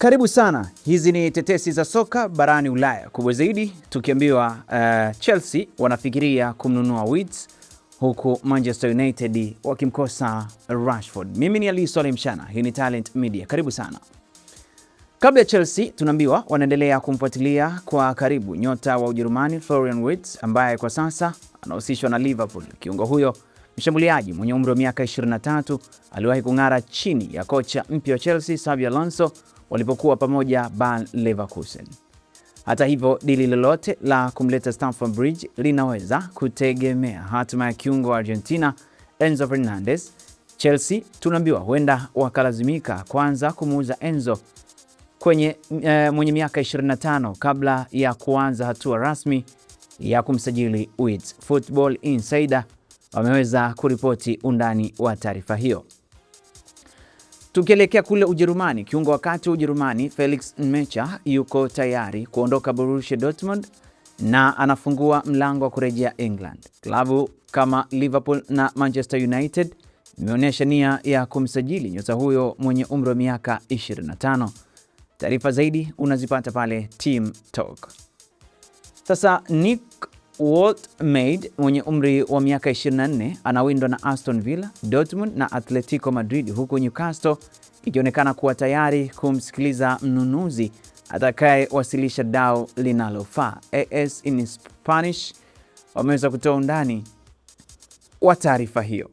Karibu sana. Hizi ni tetesi za soka barani Ulaya. Kubwa zaidi tukiambiwa Chelsea wanafikiria kumnunua Wirtz, huku Manchester United wakimkosa Rashford. Mimi ni Ali Swale Mshana, hii ni Talent Media. Karibu sana. Kabla ya Chelsea, tunaambiwa wanaendelea kumfuatilia kwa karibu nyota wa Ujerumani Florian Wirtz ambaye kwa sasa anahusishwa na Liverpool. Kiungo huyo mshambuliaji mwenye umri wa miaka 23 aliwahi kung'ara chini ya kocha mpya wa Chelsea Xabi Alonso walipokuwa pamoja Bayer Leverkusen. Hata hivyo, dili lolote la kumleta Stamford Bridge linaweza kutegemea hatima ya kiungo wa Argentina Enzo Fernandez. Chelsea tunaambiwa huenda wakalazimika kwanza kumuuza Enzo mwenye miaka 25 kabla ya kuanza hatua rasmi ya kumsajili Wirtz. Football Insider wameweza kuripoti undani wa taarifa hiyo. Tukielekea kule Ujerumani, kiungo wakati wa Ujerumani Felix Nmecha yuko tayari kuondoka Borussia Dortmund na anafungua mlango wa kurejea England. Klabu kama Liverpool na Manchester United imeonyesha nia ya kumsajili nyota huyo mwenye umri wa miaka 25. Taarifa zaidi unazipata pale Team Talk. Sasa Nick Wollmade mwenye umri wa miaka 24 anawindwa na Aston Villa, Dortmund na Atletico Madrid, huku Newcastle ikionekana kuwa tayari kumsikiliza mnunuzi atakayewasilisha dau linalofaa. AS in Spanish wameweza kutoa undani wa taarifa hiyo.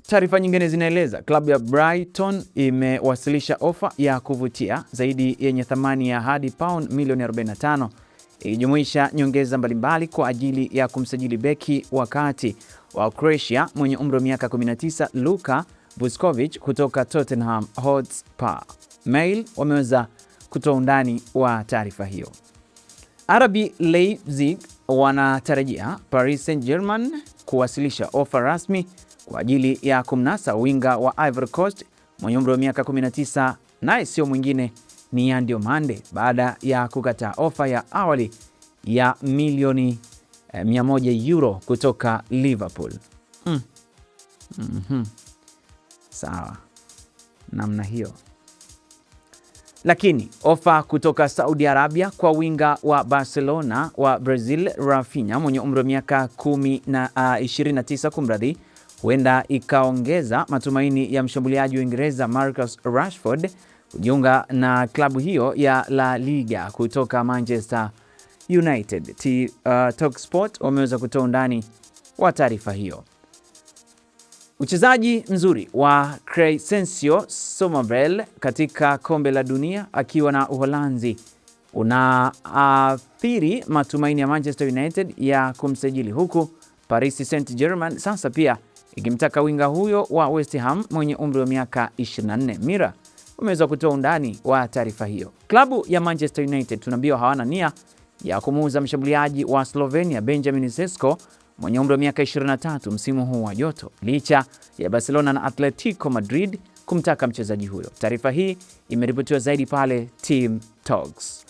Taarifa nyingine zinaeleza klabu ya Brighton imewasilisha ofa ya kuvutia zaidi yenye thamani ya hadi pound milioni 45, ikijumuisha nyongeza mbalimbali kwa ajili ya kumsajili beki wakati wa Croatia mwenye umri wa miaka 19 Luka Vuskovic kutoka Tottenham Hotspur. Mail wameweza kutoa undani wa taarifa hiyo. RB Leipzig wanatarajia Paris Saint-Germain kuwasilisha ofa rasmi kwa ajili ya kumnasa winga wa Ivory Coast mwenye umri wa miaka 19, naye sio mwingine ni Yan Diomande baada ya kukataa ofa ya awali ya milioni 100 euro kutoka Liverpool. Sawa, namna hiyo. Lakini ofa kutoka Saudi Arabia kwa winga wa Barcelona wa Brazil Rafinha mwenye umri wa miaka 29 kumradhi, huenda ikaongeza matumaini ya mshambuliaji wa Uingereza Marcus Rashford kujiunga na klabu hiyo ya La Liga kutoka Manchester United. Talksport wameweza kutoa undani wa taarifa hiyo. Uchezaji mzuri wa Crescencio Somerville katika kombe la dunia akiwa na Uholanzi unaathiri matumaini ya Manchester United ya kumsajili, huku Paris Saint-Germain sasa pia ikimtaka winga huyo wa West Ham mwenye umri wa miaka 24. Mira wameweza kutoa undani wa taarifa hiyo. Klabu ya Manchester United tunaambiwa hawana nia ya kumuuza mshambuliaji wa Slovenia Benjamin Sesko mwenye umri wa miaka 23 msimu huu wa joto, licha ya Barcelona na Atletico Madrid kumtaka mchezaji huyo. Taarifa hii imeripotiwa zaidi pale Team Talks.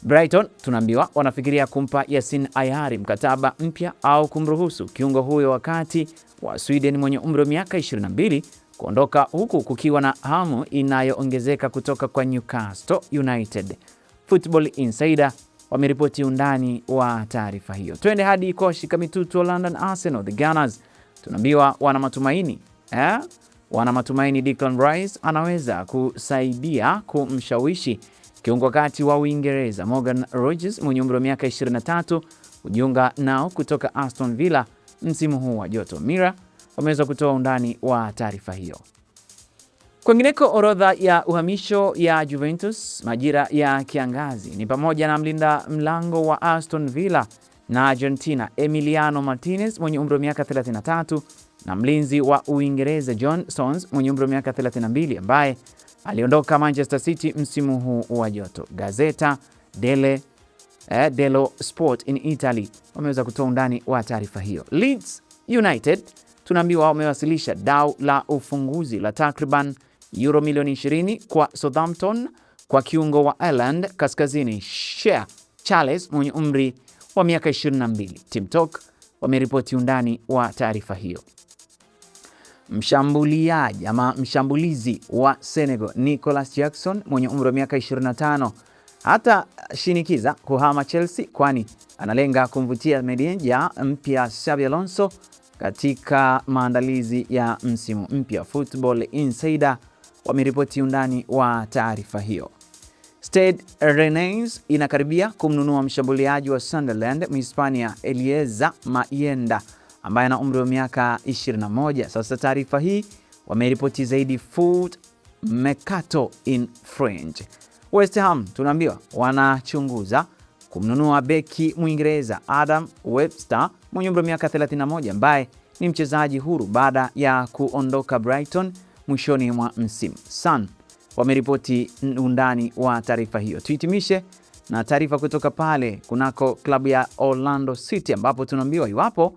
Brighton tunaambiwa wanafikiria kumpa Yasin Ayari mkataba mpya au kumruhusu kiungo huyo wakati wa Sweden mwenye umri wa miaka 22 kuondoka, huku kukiwa na hamu inayoongezeka kutoka kwa Newcastle United. Football Insider wameripoti undani wa taarifa hiyo. Twende hadi kwa shikamitutu wa London Arsenal. The Gunners tunaambiwa wana matumaini Declan Rice anaweza kusaidia kumshawishi kiungo wakati wa Uingereza Morgan Rogers mwenye umri wa miaka 23 kujiunga nao kutoka Aston Villa msimu huu wa joto. Mira wameweza kutoa undani wa taarifa hiyo. Kwingineko, orodha ya uhamisho ya Juventus majira ya kiangazi ni pamoja na mlinda mlango wa Aston Villa na Argentina Emiliano Martinez mwenye umri wa miaka 33 na mlinzi wa Uingereza John Stones mwenye umri wa miaka 32 ambaye aliondoka Manchester City msimu huu wa joto. Gazeta dello Sport in Italy wameweza kutoa undani wa taarifa hiyo. Leeds United tunaambiwa wamewasilisha dau la ufunguzi la takriban euro milioni 20 kwa Southampton kwa kiungo wa Ireland Kaskazini Shea Charles mwenye umri wa miaka 22. Team Talk wameripoti undani wa taarifa hiyo. Mshambulizi wa Senegal Nicolas Jackson mwenye umri wa miaka 25 hata shinikiza kuhama Chelsea, kwani analenga kumvutia meneja mpya Xabi Alonso katika maandalizi ya msimu mpya. Football Insider wameripoti undani wa taarifa hiyo. Stade Rennais inakaribia kumnunua mshambuliaji wa Sunderland Mhispania Eliezer Mayenda ambaye ana umri wa miaka 21. Sasa taarifa hii wameripoti zaidi Foot Mercato in French. West Ham tunaambiwa wanachunguza kumnunua beki Mwingereza Adam Webster mwenye umri wa miaka 31 ambaye ni mchezaji huru baada ya kuondoka Brighton mwishoni mwa msimu. Sun wameripoti undani wa taarifa hiyo. Tuhitimishe na taarifa kutoka pale kunako klabu ya Orlando City ambapo tunaambiwa iwapo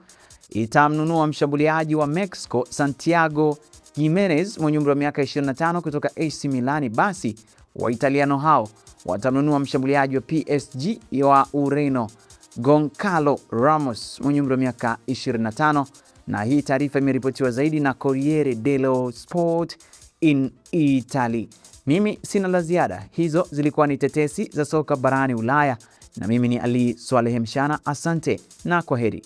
itamnunua mshambuliaji wa Mexico Santiago Jimenez mwenye umri wa miaka 25 kutoka AC Milan, basi Waitaliano hao watamnunua mshambuliaji wa PSG wa Ureno Goncalo Ramos mwenye umri wa miaka 25, na hii taarifa imeripotiwa zaidi na Corriere dello Sport in Italy. Mimi sina la ziada, hizo zilikuwa ni tetesi za soka barani Ulaya na mimi ni Ali Swaleh Mshana. Asante na kwaheri.